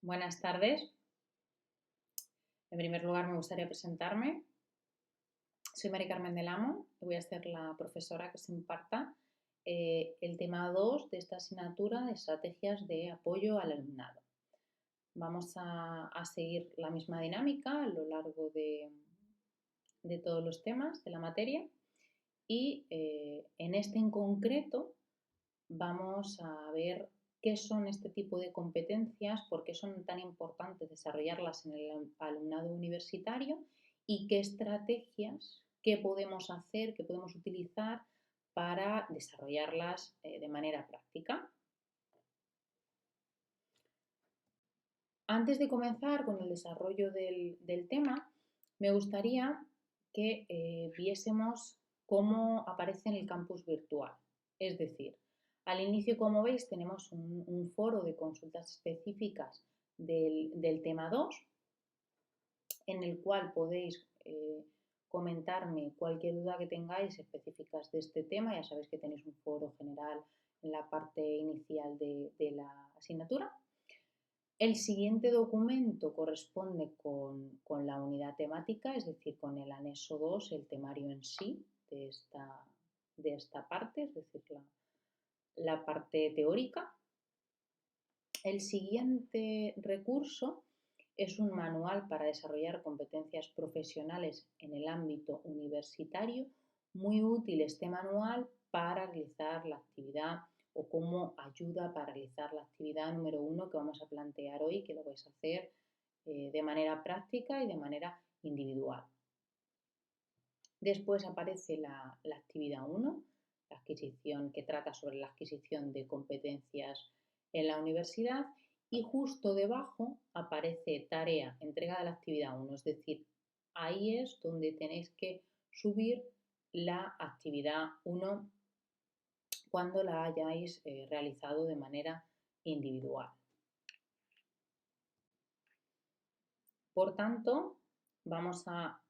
Buenas tardes. En primer lugar, me gustaría presentarme. Soy Mari Carmen del Amo y voy a ser la profesora que se imparta el tema 2 de esta asignatura de estrategias de apoyo al alumnado. Vamos a seguir la misma dinámica a lo largo de todos los temas de la materia y en este en concreto vamos a ver qué son este tipo de competencias, por qué son tan importantes desarrollarlas en el alumnado universitario y qué estrategias, qué podemos hacer, qué podemos utilizar para desarrollarlas de manera práctica. Antes de comenzar con el desarrollo del tema, me gustaría que viésemos cómo aparece en el campus virtual. Es decir, al inicio, como veis, tenemos un foro de consultas específicas del tema 2, en el cual podéis comentarme cualquier duda que tengáis específicas de este tema. Ya sabéis que tenéis un foro general en la parte inicial de la asignatura. El siguiente documento corresponde con la unidad temática, es decir, con el anexo 2, el temario en sí de esta parte, es decir, la parte teórica. El siguiente recurso es un manual para desarrollar competencias profesionales en el ámbito universitario. Muy útil este manual para realizar la actividad o como ayuda para realizar la actividad número 1 que vamos a plantear hoy, que lo vais a hacer de manera práctica y de manera individual. Después aparece la actividad 1, la adquisición, que trata sobre la adquisición de competencias en la universidad, y justo debajo aparece tarea, entrega de la actividad 1, es decir, ahí es donde tenéis que subir la actividad 1 cuando la hayáis realizado de manera individual. Por tanto, vamos a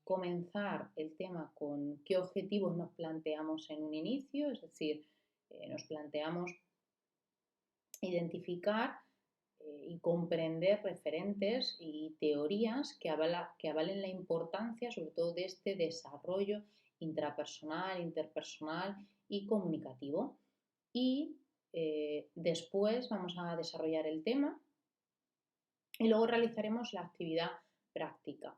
comenzar el tema con qué objetivos nos planteamos en un inicio, es decir, nos planteamos identificar y comprender referentes y teorías que avalen la importancia, sobre todo, de este desarrollo intrapersonal, interpersonal y comunicativo. Y después vamos a desarrollar el tema y luego realizaremos la actividad práctica.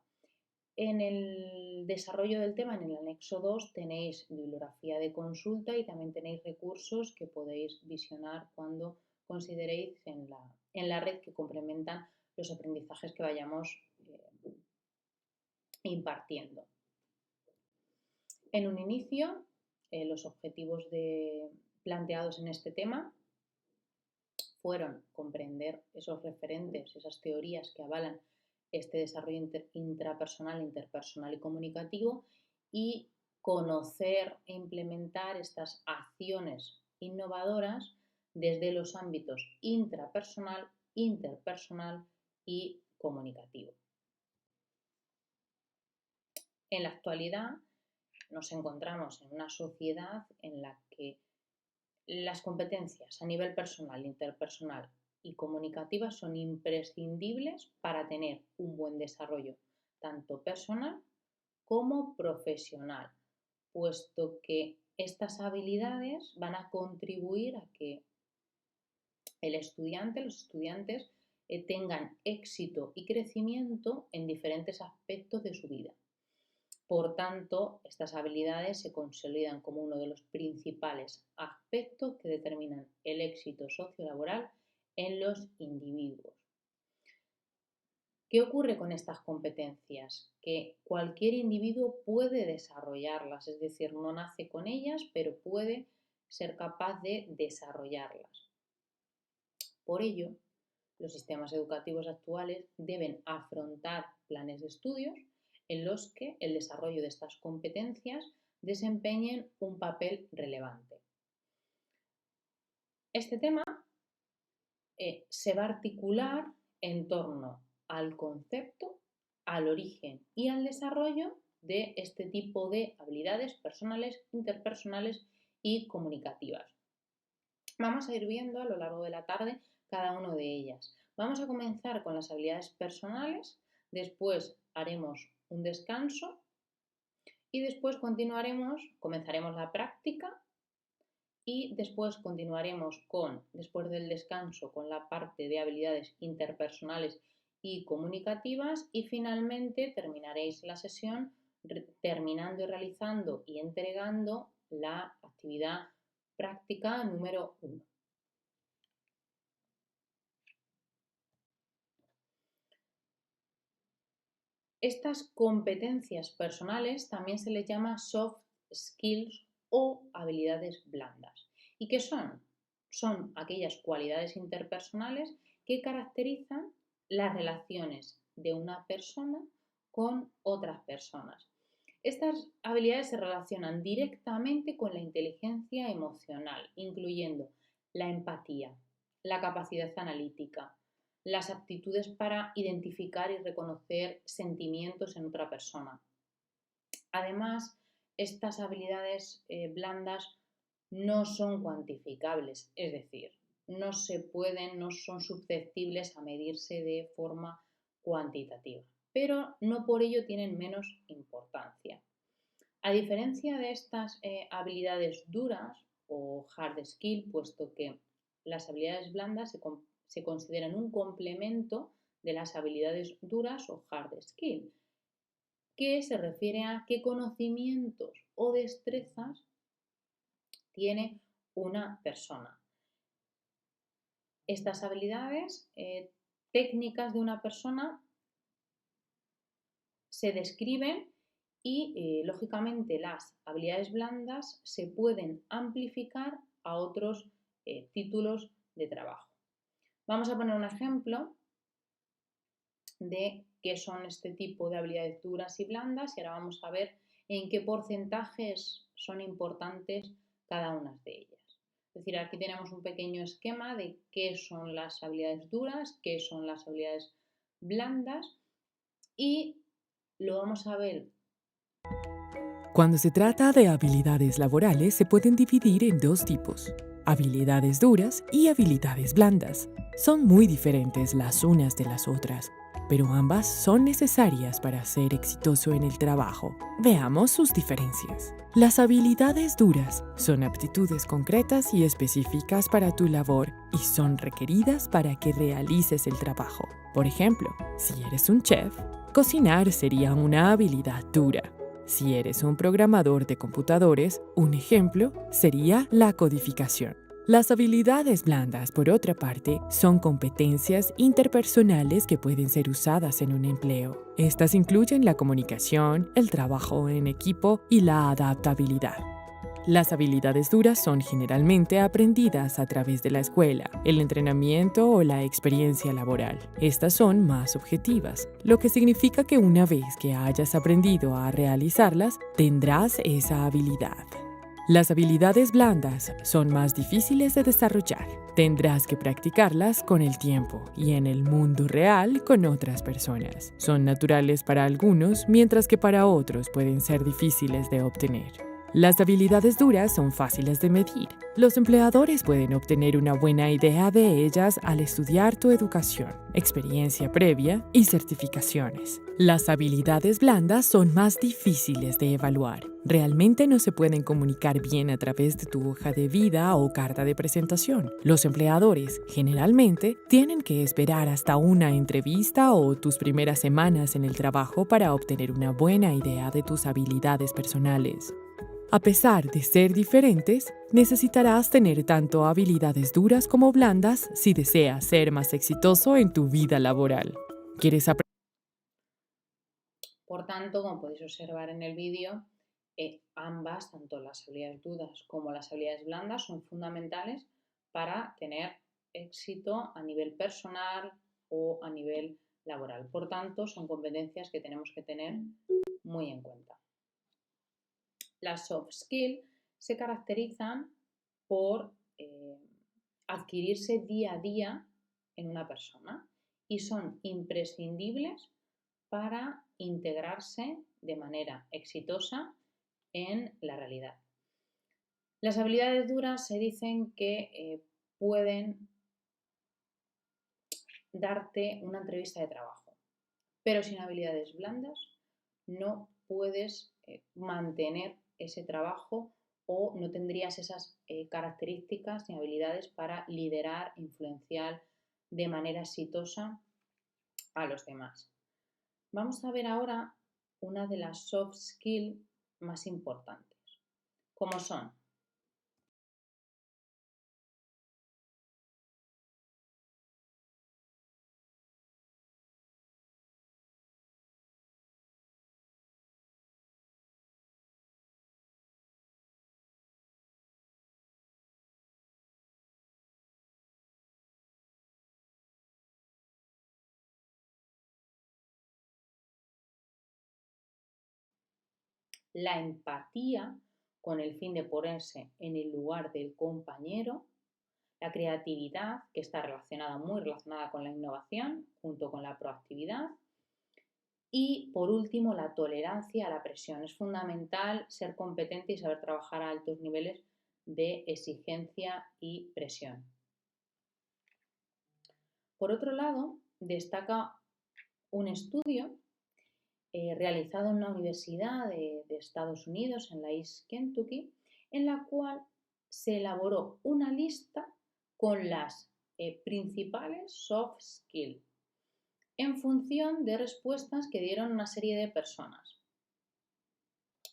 En el desarrollo del tema, en el anexo 2, tenéis bibliografía de consulta y también tenéis recursos que podéis visionar cuando consideréis en la red, que complementan los aprendizajes que vayamos impartiendo. En un inicio, los objetivos planteados en este tema fueron comprender esos referentes, esas teorías que avalan este desarrollo intrapersonal, interpersonal y comunicativo, y conocer e implementar estas acciones innovadoras desde los ámbitos intrapersonal, interpersonal y comunicativo. En la actualidad nos encontramos en una sociedad en la que las competencias a nivel personal, interpersonal y comunicativas son imprescindibles para tener un buen desarrollo tanto personal como profesional, puesto que estas habilidades van a contribuir a que los estudiantes tengan éxito y crecimiento en diferentes aspectos de su vida. Por tanto, estas habilidades se consolidan como uno de los principales aspectos que determinan el éxito sociolaboral en los individuos. ¿Qué ocurre con estas competencias? Que cualquier individuo puede desarrollarlas, es decir, no nace con ellas, pero puede ser capaz de desarrollarlas. Por ello, los sistemas educativos actuales deben afrontar planes de estudios en los que el desarrollo de estas competencias desempeñen un papel relevante. Este tema se va a articular en torno al concepto, al origen y al desarrollo de este tipo de habilidades personales, interpersonales y comunicativas. Vamos a ir viendo a lo largo de la tarde cada una de ellas. Vamos a comenzar con las habilidades personales, después haremos un descanso y después comenzaremos la práctica y después continuaremos después del descanso, con la parte de habilidades interpersonales y comunicativas y finalmente terminaréis la sesión terminando y realizando y entregando la actividad práctica número 1. Estas competencias personales también se les llama soft skills o habilidades blandas. ¿Y qué son? Son aquellas cualidades interpersonales que caracterizan las relaciones de una persona con otras personas. Estas habilidades se relacionan directamente con la inteligencia emocional, incluyendo la empatía, la capacidad analítica, las aptitudes para identificar y reconocer sentimientos en otra persona. Además, estas habilidades blandas no son cuantificables, es decir, no son susceptibles a medirse de forma cuantitativa, pero no por ello tienen menos importancia. A diferencia de estas habilidades duras o hard skill, puesto que las habilidades blandas se consideran un complemento de las habilidades duras o hard skill, que se refiere a qué conocimientos o destrezas tiene una persona. Estas habilidades técnicas de una persona se describen y, lógicamente, las habilidades blandas se pueden amplificar a otros títulos de trabajo. Vamos a poner un ejemplo de qué son este tipo de habilidades duras y blandas y ahora vamos a ver en qué porcentajes son importantes cada una de ellas. Es decir, aquí tenemos un pequeño esquema de qué son las habilidades duras, qué son las habilidades blandas y lo vamos a ver. Cuando se trata de habilidades laborales, se pueden dividir en dos tipos: habilidades duras y habilidades blandas. Son muy diferentes las unas de las otras, pero ambas son necesarias para ser exitoso en el trabajo. Veamos sus diferencias. Las habilidades duras son aptitudes concretas y específicas para tu labor y son requeridas para que realices el trabajo. Por ejemplo, si eres un chef, cocinar sería una habilidad dura. Si eres un programador de computadores, un ejemplo sería la codificación. Las habilidades blandas, por otra parte, son competencias interpersonales que pueden ser usadas en un empleo. Estas incluyen la comunicación, el trabajo en equipo y la adaptabilidad. Las habilidades duras son generalmente aprendidas a través de la escuela, el entrenamiento o la experiencia laboral. Estas son más objetivas, lo que significa que una vez que hayas aprendido a realizarlas, tendrás esa habilidad. Las habilidades blandas son más difíciles de desarrollar. Tendrás que practicarlas con el tiempo y en el mundo real con otras personas. Son naturales para algunos, mientras que para otros pueden ser difíciles de obtener. Las habilidades duras son fáciles de medir. Los empleadores pueden obtener una buena idea de ellas al estudiar tu educación, experiencia previa y certificaciones. Las habilidades blandas son más difíciles de evaluar. Realmente no se pueden comunicar bien a través de tu hoja de vida o carta de presentación. Los empleadores, generalmente, tienen que esperar hasta una entrevista o tus primeras semanas en el trabajo para obtener una buena idea de tus habilidades personales. A pesar de ser diferentes, necesitarás tener tanto habilidades duras como blandas si deseas ser más exitoso en tu vida laboral. ¿Quieres aprender? Por tanto, como podéis observar en el vídeo, ambas, tanto las habilidades duras como las habilidades blandas, son fundamentales para tener éxito a nivel personal o a nivel laboral. Por tanto, son competencias que tenemos que tener muy en cuenta. Las soft skills se caracterizan por adquirirse día a día en una persona y son imprescindibles para integrarse de manera exitosa en la realidad. Las habilidades duras se dicen que pueden darte una entrevista de trabajo, pero sin habilidades blandas no puedes mantener ese trabajo o no tendrías esas características ni habilidades para liderar, influenciar de manera exitosa a los demás. Vamos a ver ahora una de las soft skills más importantes, como son la empatía con el fin de ponerse en el lugar del compañero, la creatividad, que está muy relacionada con la innovación, junto con la proactividad, y por último, la tolerancia a la presión. Es fundamental ser competente y saber trabajar a altos niveles de exigencia y presión. Por otro lado, destaca un estudio realizado en una universidad de Estados Unidos, en la East Kentucky, en la cual se elaboró una lista con las principales soft skills en función de respuestas que dieron una serie de personas.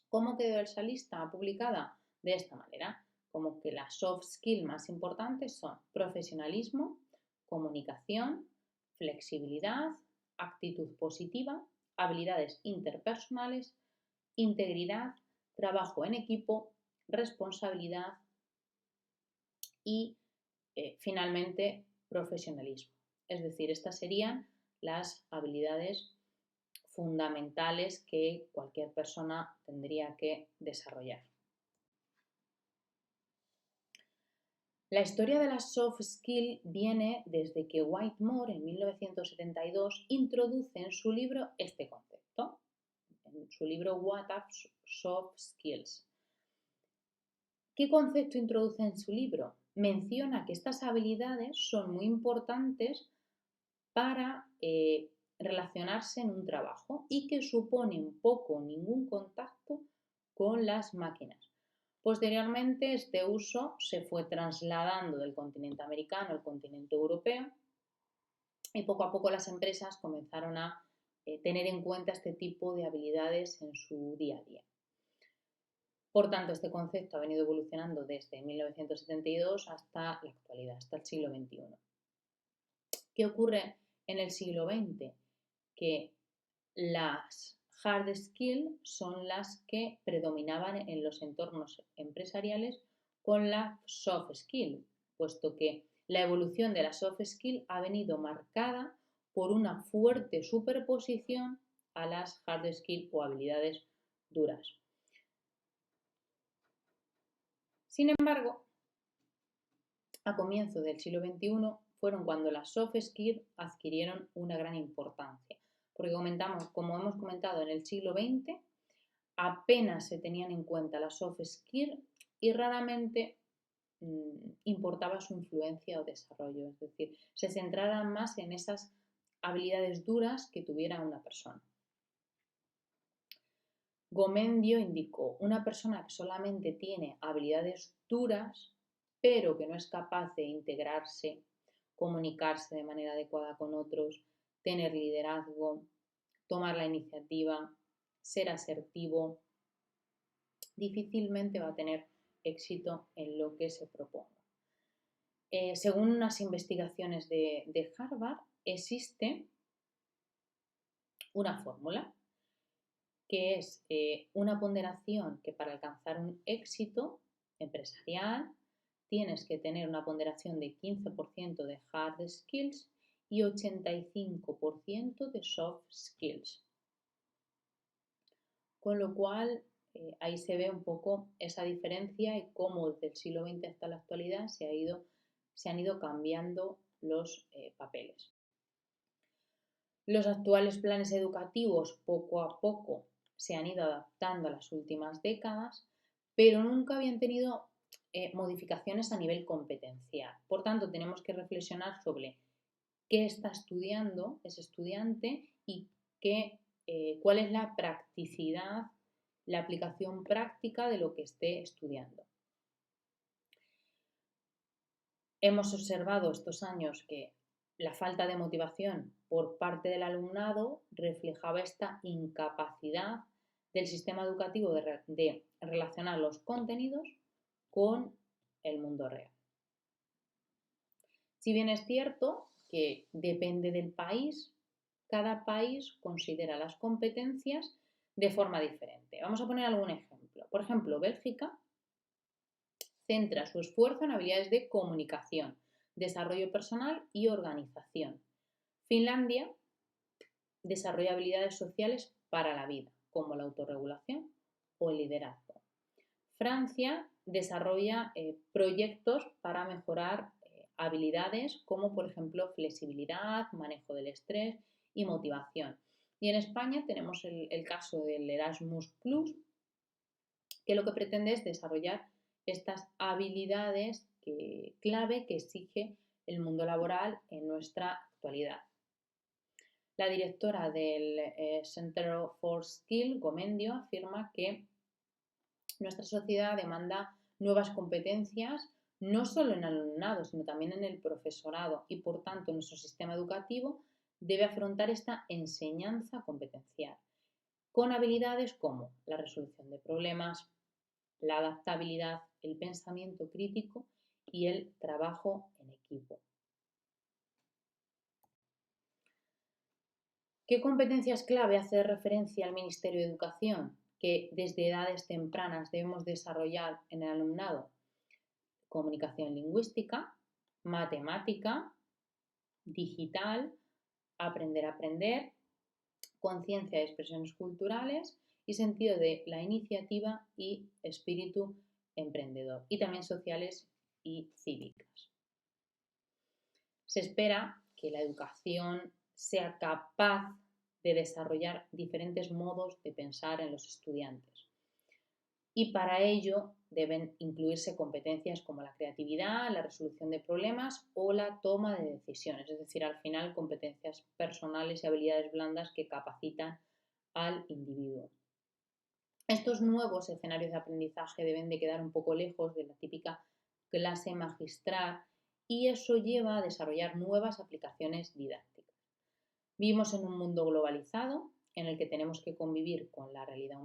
¿Cómo quedó esa lista publicada? De esta manera, como que las soft skills más importantes son profesionalismo, comunicación, flexibilidad, actitud positiva, habilidades interpersonales, integridad, trabajo en equipo, responsabilidad y finalmente profesionalismo. Es decir, estas serían las habilidades fundamentales que cualquier persona tendría que desarrollar. La historia de las soft skills viene desde que Whitmore en 1972 introduce en su libro este concepto, en su libro What are Soft Skills. ¿Qué concepto introduce en su libro? Menciona que estas habilidades son muy importantes para relacionarse en un trabajo y que suponen poco o ningún contacto con las máquinas. Posteriormente, este uso se fue trasladando del continente americano al continente europeo y poco a poco las empresas comenzaron a tener en cuenta este tipo de habilidades en su día a día. Por tanto, este concepto ha venido evolucionando desde 1972 hasta la actualidad, hasta el siglo XXI. ¿Qué ocurre en el siglo XX? Que las hard skills son las que predominaban en los entornos empresariales con la soft skill, puesto que la evolución de la soft skill ha venido marcada por una fuerte superposición a las hard skills o habilidades duras. Sin embargo, a comienzos del siglo XXI fueron cuando las soft skills adquirieron una gran importancia, porque como hemos comentado en el siglo XX, apenas se tenían en cuenta las soft skills y raramente importaba su influencia o desarrollo, es decir, se centraran más en esas habilidades duras que tuviera una persona. Gomendio indicó, una persona que solamente tiene habilidades duras, pero que no es capaz de integrarse, comunicarse de manera adecuada con otros, tener liderazgo, tomar la iniciativa, ser asertivo, difícilmente va a tener éxito en lo que se proponga. Según unas investigaciones de Harvard, existe una fórmula que es una ponderación que para alcanzar un éxito empresarial tienes que tener una ponderación de 15% de hard skills y 85% de soft skills. Con lo cual, ahí se ve un poco esa diferencia y cómo desde el siglo XX hasta la actualidad se han ido cambiando los papeles. Los actuales planes educativos poco a poco se han ido adaptando a las últimas décadas, pero nunca habían tenido modificaciones a nivel competencial. Por tanto, tenemos que reflexionar sobre qué está estudiando ese estudiante y cuál es la practicidad, la aplicación práctica de lo que esté estudiando. Hemos observado estos años que la falta de motivación por parte del alumnado reflejaba esta incapacidad del sistema educativo de relacionar los contenidos con el mundo real. Si bien es cierto que depende del país, cada país considera las competencias de forma diferente. Vamos a poner algún ejemplo. Por ejemplo, Bélgica centra su esfuerzo en habilidades de comunicación, desarrollo personal y organización. Finlandia desarrolla habilidades sociales para la vida, como la autorregulación o el liderazgo. Francia desarrolla proyectos para mejorar habilidades como, por ejemplo, flexibilidad, manejo del estrés y motivación. Y en España tenemos el caso del Erasmus+, que lo que pretende es desarrollar estas habilidades clave que exige el mundo laboral en nuestra actualidad. La directora del Center for Skills, Gomendio, afirma que nuestra sociedad demanda nuevas competencias no solo en el alumnado, sino también en el profesorado y, por tanto, nuestro sistema educativo debe afrontar esta enseñanza competencial con habilidades como la resolución de problemas, la adaptabilidad, el pensamiento crítico y el trabajo en equipo. ¿Qué competencias clave hace referencia al Ministerio de Educación que desde edades tempranas debemos desarrollar en el alumnado? Comunicación lingüística, matemática, digital, aprender a aprender, conciencia de expresiones culturales y sentido de la iniciativa y espíritu emprendedor, y también sociales y cívicas. Se espera que la educación sea capaz de desarrollar diferentes modos de pensar en los estudiantes. Y para ello deben incluirse competencias como la creatividad, la resolución de problemas o la toma de decisiones, es decir, al final competencias personales y habilidades blandas que capacitan al individuo. Estos nuevos escenarios de aprendizaje deben de quedar un poco lejos de la típica clase magistral y eso lleva a desarrollar nuevas aplicaciones didácticas. Vivimos en un mundo globalizado en el que tenemos que convivir con la realidad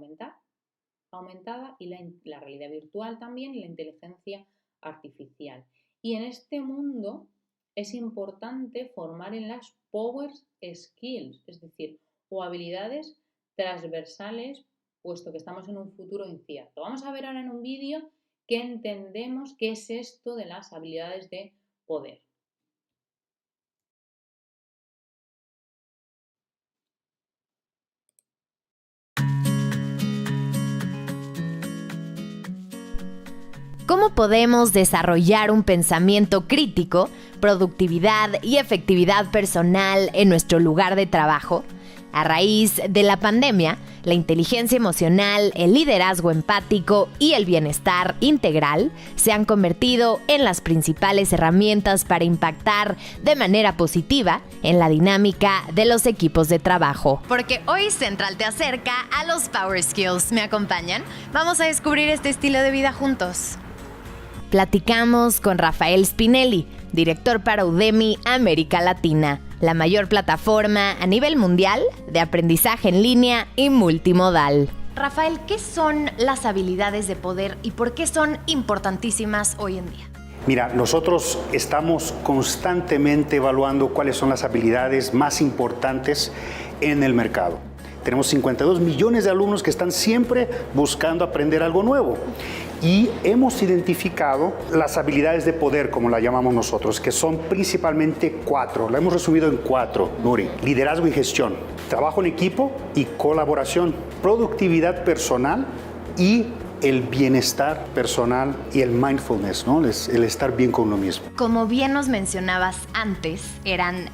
aumentada y la realidad virtual también y la inteligencia artificial. Y en este mundo es importante formar en las Power Skills, es decir, o habilidades transversales, puesto que estamos en un futuro incierto. Vamos a ver ahora en un vídeo qué entendemos qué es esto de las habilidades de poder. ¿Cómo podemos desarrollar un pensamiento crítico, productividad y efectividad personal en nuestro lugar de trabajo? A raíz de la pandemia, la inteligencia emocional, el liderazgo empático y el bienestar integral se han convertido en las principales herramientas para impactar de manera positiva en la dinámica de los equipos de trabajo. Porque hoy Central te acerca a los Power Skills. ¿Me acompañan? Vamos a descubrir este estilo de vida juntos. Platicamos con Rafael Spinelli, director para Udemy América Latina, la mayor plataforma a nivel mundial de aprendizaje en línea y multimodal. Rafael, ¿qué son las habilidades de poder y por qué son importantísimas hoy en día? Mira, nosotros estamos constantemente evaluando cuáles son las habilidades más importantes en el mercado. Tenemos 52 millones de alumnos que están siempre buscando aprender algo nuevo. Y hemos identificado las habilidades de poder, como la llamamos nosotros, que son principalmente 4. La hemos resumido en 4, Nuri. Liderazgo y gestión, trabajo en equipo y colaboración, productividad personal y el bienestar personal y el mindfulness, ¿no? El estar bien con uno mismo. Como bien nos mencionabas antes, eran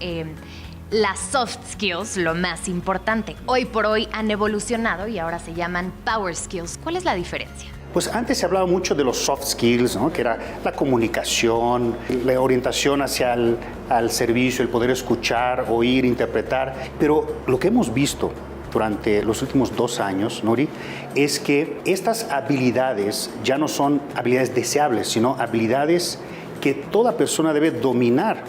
las soft skills lo más importante. Hoy por hoy han evolucionado y ahora se llaman power skills. ¿Cuál es la diferencia? Pues antes se hablaba mucho de los soft skills, ¿no? Que era la comunicación, la orientación hacia al servicio, el poder escuchar, oír, interpretar. Pero lo que hemos visto durante los últimos 2 años, Nuri, es que estas habilidades ya no son habilidades deseables, sino habilidades que toda persona debe dominar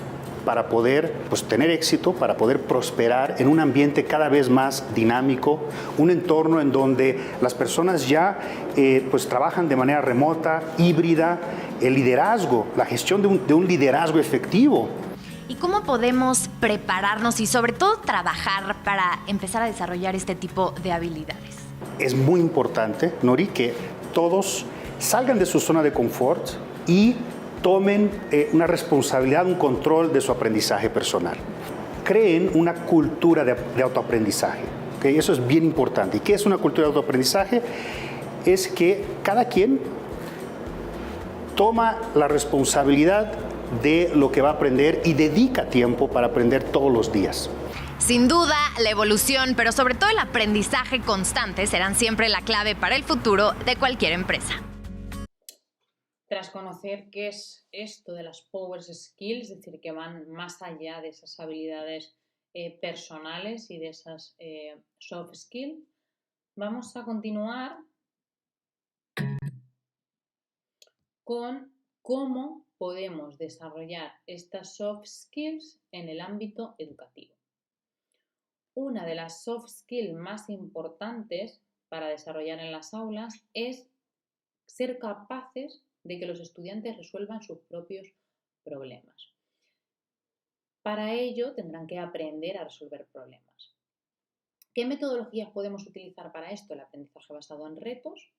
para poder tener éxito, para poder prosperar en un ambiente cada vez más dinámico, un entorno en donde las personas ya trabajan de manera remota, híbrida, el liderazgo, la gestión de un liderazgo efectivo. ¿Y cómo podemos prepararnos y sobre todo trabajar para empezar a desarrollar este tipo de habilidades? Es muy importante, Nori, que todos salgan de su zona de confort y tomen una responsabilidad, un control de su aprendizaje personal. Creen una cultura de autoaprendizaje. ¿Okay? Eso es bien importante. ¿Y qué es una cultura de autoaprendizaje? Es que cada quien toma la responsabilidad de lo que va a aprender y dedica tiempo para aprender todos los días. Sin duda, la evolución, pero sobre todo el aprendizaje constante serán siempre la clave para el futuro de cualquier empresa. Tras conocer qué es esto de las Power Skills, es decir, que van más allá de esas habilidades personales y de esas soft skills, vamos a continuar con cómo podemos desarrollar estas soft skills en el ámbito educativo. Una de las soft skills más importantes para desarrollar en las aulas es ser capaces de que los estudiantes resuelvan sus propios problemas. Para ello tendrán que aprender a resolver problemas. ¿Qué metodologías podemos utilizar para esto? El aprendizaje basado en retos,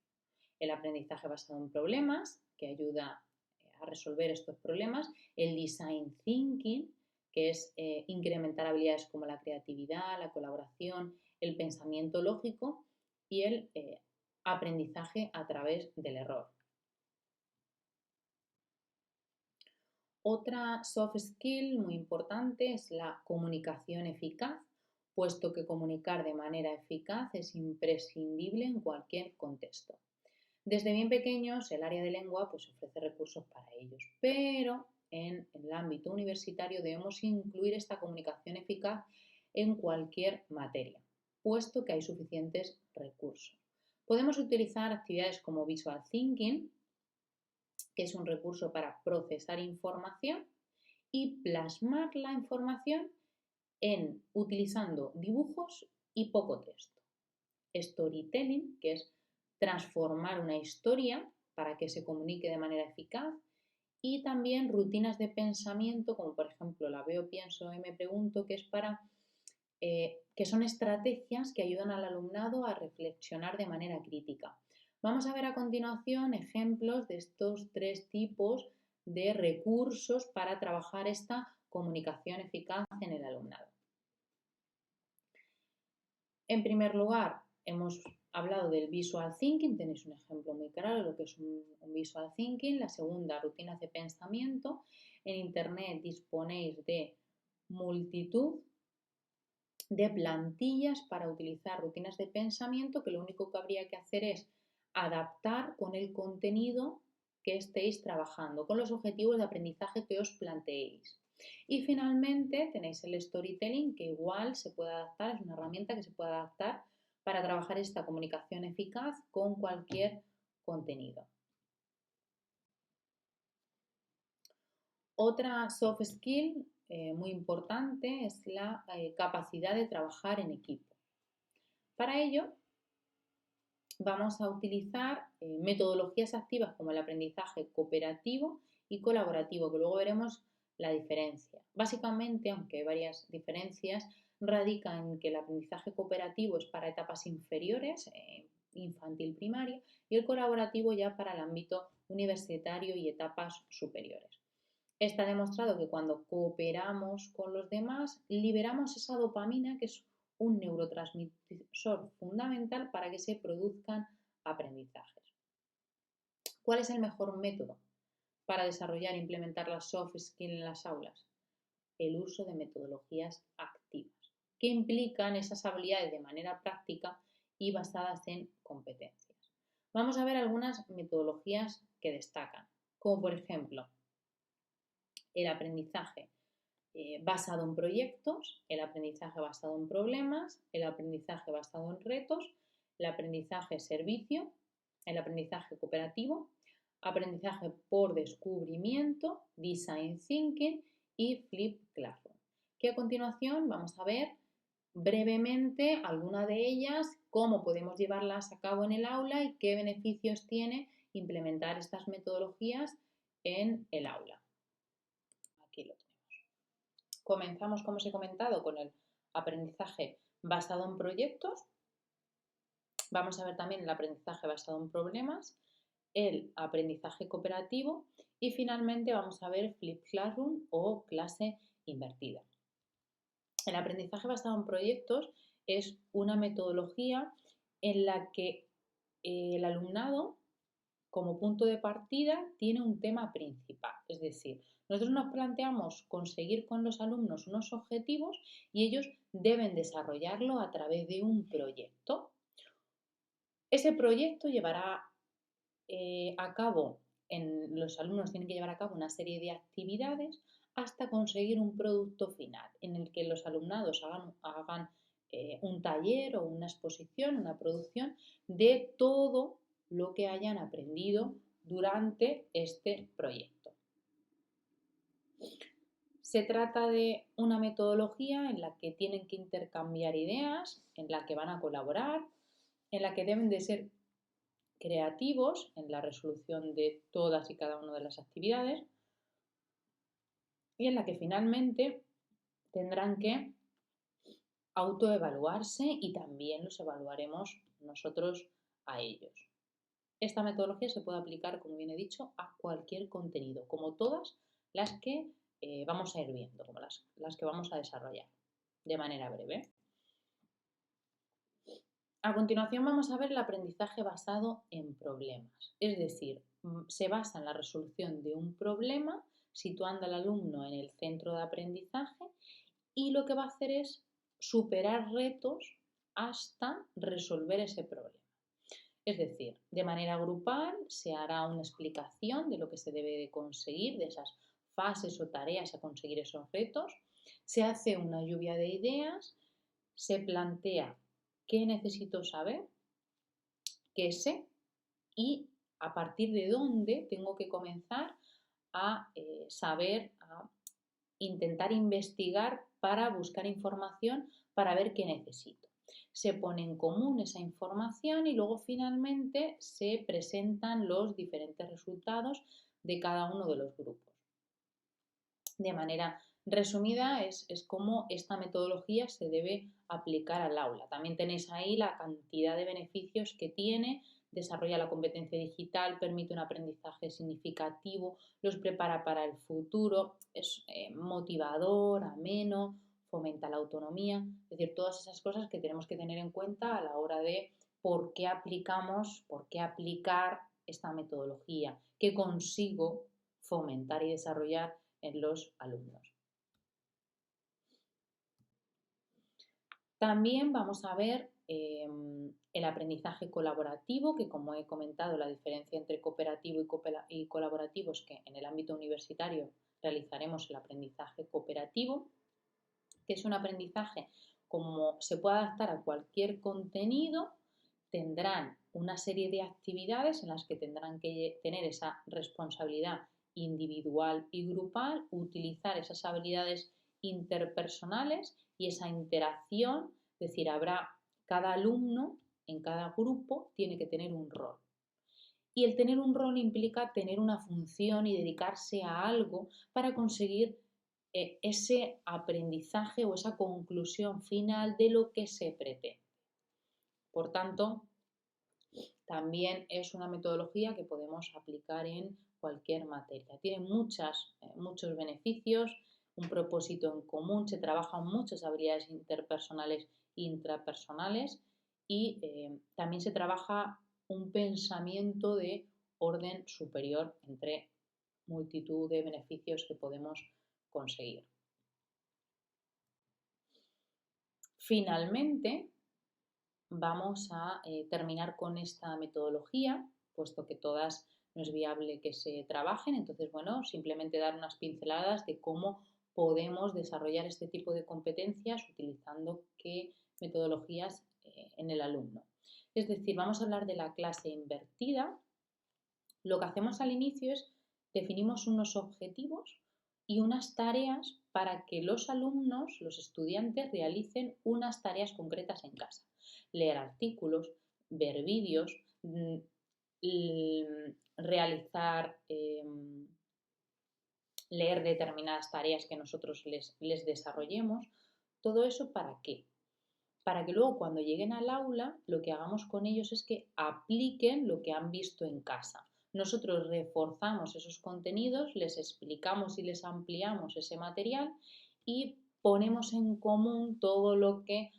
el aprendizaje basado en problemas, que ayuda a resolver estos problemas, el design thinking, que es incrementar habilidades como la creatividad, la colaboración, el pensamiento lógico y el aprendizaje a través del error. Otra soft skill muy importante es la comunicación eficaz, puesto que comunicar de manera eficaz es imprescindible en cualquier contexto. Desde bien pequeños, el área de lengua ofrece recursos para ellos, pero en el ámbito universitario debemos incluir esta comunicación eficaz en cualquier materia, puesto que hay suficientes recursos. Podemos utilizar actividades como Visual Thinking, que es un recurso para procesar información y plasmar la información utilizando dibujos y poco texto. Storytelling, que es transformar una historia para que se comunique de manera eficaz, y también rutinas de pensamiento, como por ejemplo la veo, pienso y me pregunto, que es que son estrategias que ayudan al alumnado a reflexionar de manera crítica. Vamos a ver a continuación ejemplos de estos 3 tipos de recursos para trabajar esta comunicación eficaz en el alumnado. En primer lugar, hemos hablado del Visual Thinking, tenéis un ejemplo muy claro de lo que es un Visual Thinking. La segunda, rutinas de pensamiento. En Internet disponéis de multitud de plantillas para utilizar rutinas de pensamiento, que lo único que habría que hacer es adaptar con el contenido que estéis trabajando, con los objetivos de aprendizaje que os planteéis. Y finalmente tenéis el storytelling, que igual se puede adaptar, es una herramienta que se puede adaptar para trabajar esta comunicación eficaz con cualquier contenido. Otra soft skill muy importante es la capacidad de trabajar en equipo. Para ello, vamos a utilizar metodologías activas como el aprendizaje cooperativo y colaborativo, que luego veremos la diferencia. Básicamente, aunque hay varias diferencias, radica en que el aprendizaje cooperativo es para etapas inferiores, infantil, primaria, y el colaborativo ya para el ámbito universitario y etapas superiores. Está demostrado que cuando cooperamos con los demás, liberamos esa dopamina, que es un neurotransmisor fundamental para que se produzcan aprendizajes. ¿Cuál es el mejor método para desarrollar e implementar las soft skills en las aulas? El uso de metodologías activas, que implican esas habilidades de manera práctica y basadas en competencias. Vamos a ver algunas metodologías que destacan, como por ejemplo el aprendizaje basado en proyectos, el aprendizaje basado en problemas, el aprendizaje basado en retos, el aprendizaje servicio, el aprendizaje cooperativo, aprendizaje por descubrimiento, design thinking y flip classroom. Que a continuación vamos a ver brevemente alguna de ellas, cómo podemos llevarlas a cabo en el aula y qué beneficios tiene implementar estas metodologías en el aula. Aquí lo tenemos. Comenzamos, como os he comentado, con el aprendizaje basado en proyectos. Vamos a ver también el aprendizaje basado en problemas, el aprendizaje cooperativo y finalmente vamos a ver Flip Classroom o clase invertida. El aprendizaje basado en proyectos es una metodología en la que el alumnado, como punto de partida, tiene un tema principal. Es decir, nosotros nos planteamos conseguir con los alumnos unos objetivos y ellos deben desarrollarlo a través de un proyecto. Ese proyecto llevará a cabo, los alumnos tienen que llevar a cabo una serie de actividades hasta conseguir un producto final en el que los alumnados hagan un taller o una exposición, una producción de todo lo que hayan aprendido durante este proyecto. Se trata de una metodología en la que tienen que intercambiar ideas, en la que van a colaborar, en la que deben de ser creativos en la resolución de todas y cada una de las actividades y en la que finalmente tendrán que autoevaluarse y también los evaluaremos nosotros a ellos. Esta metodología se puede aplicar, como bien he dicho, a cualquier contenido, como todas las que vamos a ir viendo, como las que vamos a desarrollar de manera breve. A continuación vamos a ver el aprendizaje basado en problemas, es decir, se basa en la resolución de un problema, situando al alumno en el centro de aprendizaje y lo que va a hacer es superar retos hasta resolver ese problema. Es decir, de manera grupal se hará una explicación de lo que se debe de conseguir, de esas fases o tareas a conseguir esos retos, se hace una lluvia de ideas, se plantea qué necesito saber, qué sé y a partir de dónde tengo que comenzar a saber, a intentar investigar para buscar información para ver qué necesito. Se pone en común esa información y luego finalmente se presentan los diferentes resultados de cada uno de los grupos. De manera resumida es cómo esta metodología se debe aplicar al aula. También tenéis ahí la cantidad de beneficios que tiene. Desarrolla la competencia digital, permite un aprendizaje significativo, los prepara para el futuro, es motivador, ameno, fomenta la autonomía. Es decir, todas esas cosas que tenemos que tener en cuenta a la hora de por qué aplicar esta metodología, qué consigo fomentar y desarrollar en los alumnos. También vamos a ver el aprendizaje colaborativo, que como he comentado, la diferencia entre cooperativo y colaborativo es que en el ámbito universitario realizaremos el aprendizaje cooperativo, que es un aprendizaje como se puede adaptar a cualquier contenido, tendrán una serie de actividades en las que tendrán que tener esa responsabilidad individual y grupal, utilizar esas habilidades interpersonales y esa interacción, es decir, habrá cada alumno en cada grupo tiene que tener un rol. Y el tener un rol implica tener una función y dedicarse a algo para conseguir ese aprendizaje o esa conclusión final de lo que se pretende. Por tanto, también es una metodología que podemos aplicar en cualquier materia. Tiene muchos beneficios, un propósito en común, se trabajan muchas habilidades interpersonales e intrapersonales y también se trabaja un pensamiento de orden superior entre multitud de beneficios que podemos conseguir. Finalmente, vamos a terminar con esta metodología, puesto que todas no es viable que se trabajen. Entonces, bueno, simplemente dar unas pinceladas de cómo podemos desarrollar este tipo de competencias utilizando qué metodologías en el alumno. Es decir, vamos a hablar de la clase invertida. Lo que hacemos al inicio es definimos unos objetivos y unas tareas para que los alumnos, los estudiantes, realicen unas tareas concretas en casa. Leer artículos, ver vídeos, realizar, leer determinadas tareas que nosotros les desarrollemos. ¿Todo eso para qué? Para que luego cuando lleguen al aula lo que hagamos con ellos es que apliquen lo que han visto en casa. Nosotros reforzamos esos contenidos, les explicamos y les ampliamos ese material y ponemos en común todo lo que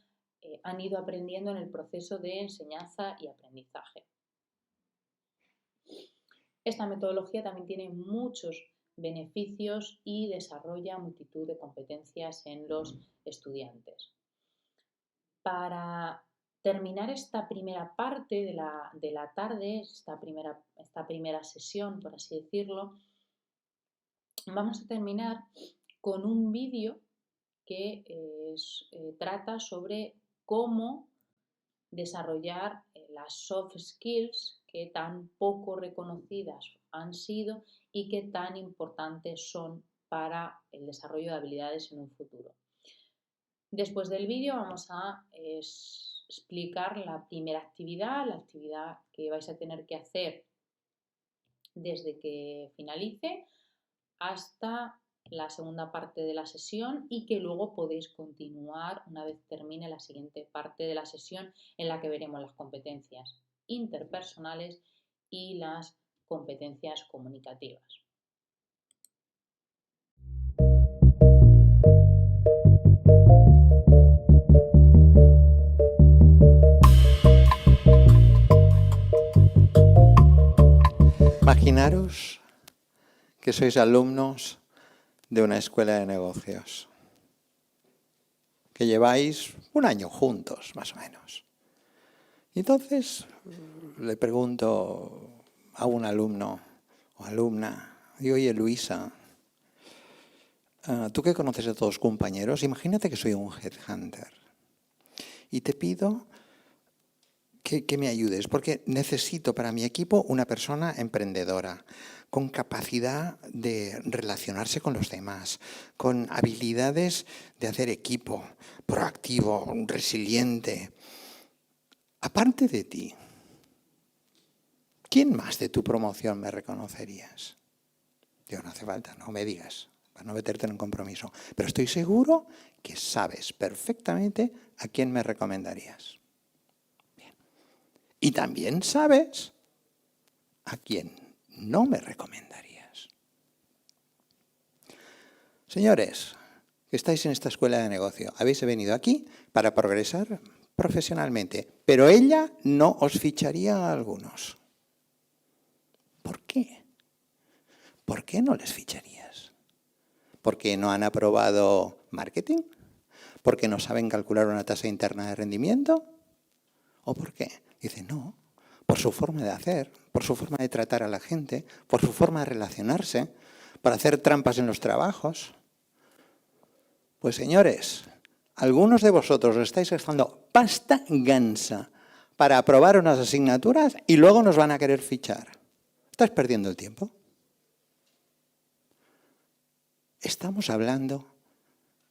han ido aprendiendo en el proceso de enseñanza y aprendizaje. Esta metodología también tiene muchos beneficios y desarrolla multitud de competencias en los estudiantes. Para terminar esta primera parte de la tarde, esta primera sesión, por así decirlo, vamos a terminar con un vídeo que trata sobre cómo desarrollar las soft skills que tan poco reconocidas han sido y que tan importantes son para el desarrollo de habilidades en un futuro. Después del vídeo vamos a explicar la primera actividad, la actividad que vais a tener que hacer desde que finalice hasta la segunda parte de la sesión y que luego podéis continuar una vez termine la siguiente parte de la sesión en la que veremos las competencias interpersonales y las competencias comunicativas. Imaginaros que sois alumnos de una escuela de negocios, que lleváis un año juntos, más o menos. Y entonces le pregunto a un alumno o alumna, y oye Luisa, tú que conoces a todos los compañeros, imagínate que soy un headhunter y te pido que me ayudes, porque necesito para mi equipo una persona emprendedora, con capacidad de relacionarse con los demás, con habilidades de hacer equipo, proactivo, resiliente. Aparte de ti, ¿quién más de tu promoción me reconocerías? Digo, no hace falta, no me digas, para no meterte en un compromiso. Pero estoy seguro que sabes perfectamente a quién me recomendarías. Bien. Y también sabes a quién no me recomendarías. Señores, que estáis en esta escuela de negocio, habéis venido aquí para progresar profesionalmente, pero ella no os ficharía a algunos. ¿Por qué? ¿Por qué no les ficharías? ¿Porque no han aprobado marketing? ¿Porque no saben calcular una tasa interna de rendimiento? ¿O por qué? Dice, no, por su forma de hacer, por su forma de tratar a la gente, por su forma de relacionarse, para hacer trampas en los trabajos. Pues señores, algunos de vosotros estáis gastando pasta gansa para aprobar unas asignaturas y luego nos van a querer fichar. ¿Estás perdiendo el tiempo? Estamos hablando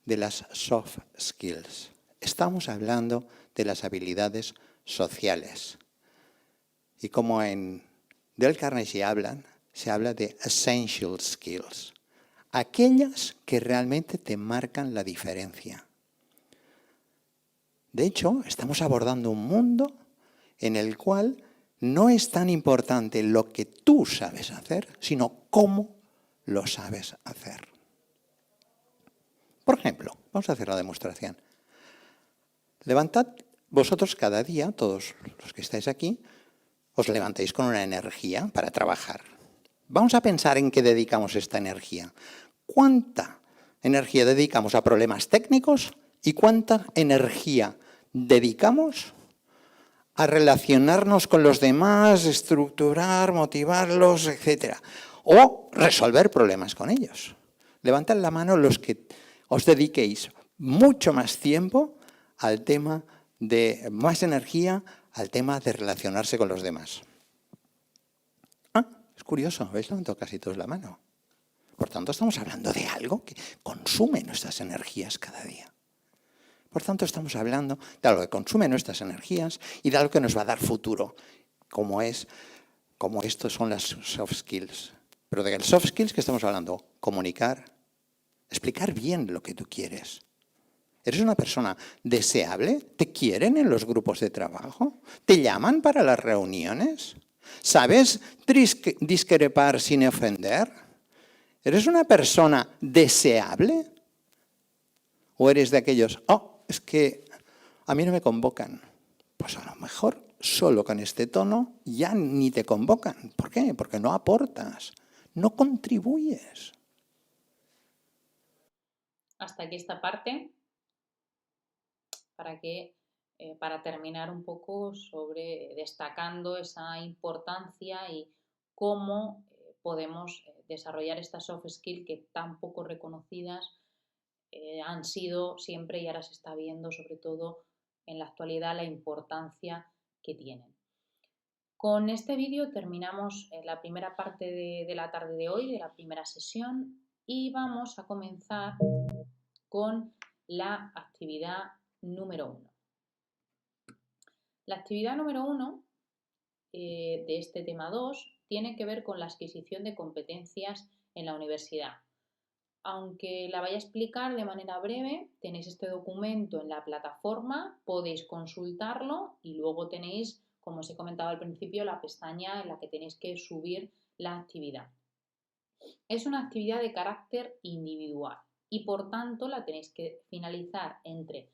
de las soft skills. Estamos hablando de las habilidades sociales. Y como en Dale Carnegie se habla de essential skills. Aquellas que realmente te marcan la diferencia. De hecho, estamos abordando un mundo en el cual no es tan importante lo que tú sabes hacer, sino cómo lo sabes hacer. Por ejemplo, vamos a hacer la demostración. Levantad vosotros cada día, todos los que estáis aquí, os levantáis con una energía para trabajar. Vamos a pensar en qué dedicamos esta energía. ¿Cuánta energía dedicamos a problemas técnicos y cuánta energía dedicamos a relacionarnos con los demás, estructurar, motivarlos, etc. O resolver problemas con ellos. Levantad la mano los que os dediquéis mucho más tiempo al tema de más energía, al tema de relacionarse con los demás. Es curioso, habéis levantado casi todos la mano. Por tanto, estamos hablando de algo que consume nuestras energías cada día. Por tanto, estamos hablando de algo que consume nuestras energías y de algo que nos va a dar futuro, como estos son las soft skills. Pero de soft skills, ¿qué estamos hablando? Comunicar, explicar bien lo que tú quieres. ¿Eres una persona deseable? ¿Te quieren en los grupos de trabajo? ¿Te llaman para las reuniones? ¿Sabes discrepar sin ofender? ¿Eres una persona deseable? ¿O eres de aquellos, es que a mí no me convocan? Pues a lo mejor solo con este tono ya ni te convocan. ¿Por qué? Porque no aportas, no contribuyes. Hasta aquí esta parte, para terminar un poco sobre destacando esa importancia y cómo podemos desarrollar estas soft skills que tan poco reconocidas han sido siempre y ahora se está viendo sobre todo en la actualidad la importancia que tienen. Con este vídeo terminamos la primera parte de la tarde de hoy, de la primera sesión, y vamos a comenzar con la actividad número 1. La actividad número 1 de este tema 2 tiene que ver con la adquisición de competencias en la universidad. Aunque la vaya a explicar de manera breve, tenéis este documento en la plataforma, podéis consultarlo y luego tenéis, como os he comentado al principio, la pestaña en la que tenéis que subir la actividad. Es una actividad de carácter individual y por tanto la tenéis que finalizar entre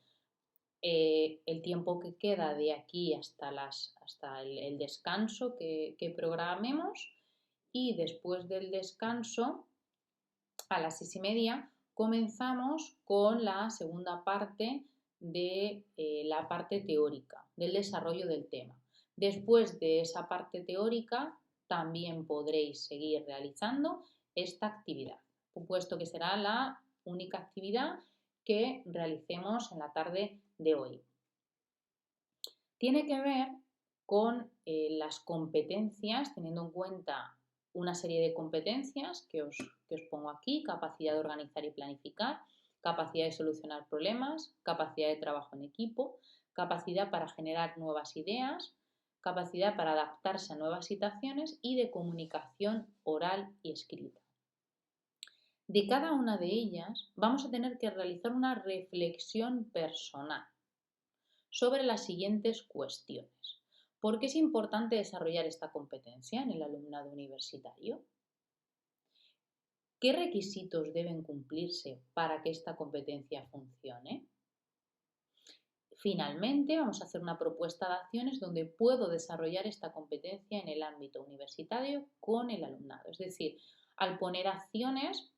el tiempo que queda de aquí hasta el descanso que programemos, y después del descanso a las 6:30 comenzamos con la segunda parte de la parte teórica, del desarrollo del tema. Después de esa parte teórica también podréis seguir realizando esta actividad, puesto que será la única actividad que realicemos en la tarde de hoy. Tiene que ver con las competencias, teniendo en cuenta una serie de competencias que os pongo aquí: capacidad de organizar y planificar, capacidad de solucionar problemas, capacidad de trabajo en equipo, capacidad para generar nuevas ideas, capacidad para adaptarse a nuevas situaciones y de comunicación oral y escrita. De cada una de ellas vamos a tener que realizar una reflexión personal sobre las siguientes cuestiones. ¿Por qué es importante desarrollar esta competencia en el alumnado universitario? ¿Qué requisitos deben cumplirse para que esta competencia funcione? Finalmente, vamos a hacer una propuesta de acciones donde puedo desarrollar esta competencia en el ámbito universitario con el alumnado. Es decir, al poner acciones,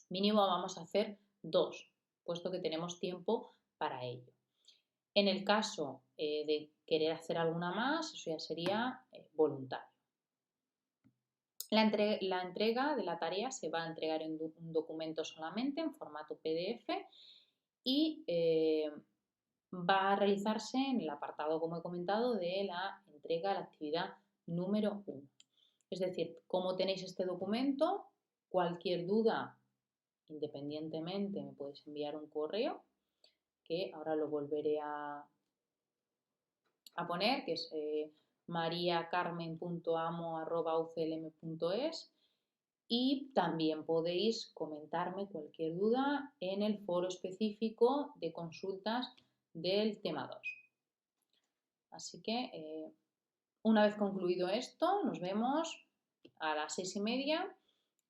mínimo vamos a hacer 2, puesto que tenemos tiempo para ello. En el caso de querer hacer alguna más, eso ya sería voluntario. La entrega de la tarea se va a entregar en un documento solamente, en formato PDF, y va a realizarse en el apartado, como he comentado, de la entrega de la actividad número 1. Es decir, como tenéis este documento, cualquier duda, independientemente, me podéis enviar un correo, que ahora lo volveré a poner, que es mariacarmen.amo@uclm.es, y también podéis comentarme cualquier duda en el foro específico de consultas del tema 2. Así que una vez concluido esto, nos vemos a las 6:30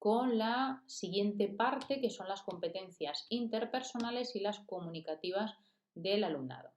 con la siguiente parte, que son las competencias interpersonales y las comunicativas del alumnado.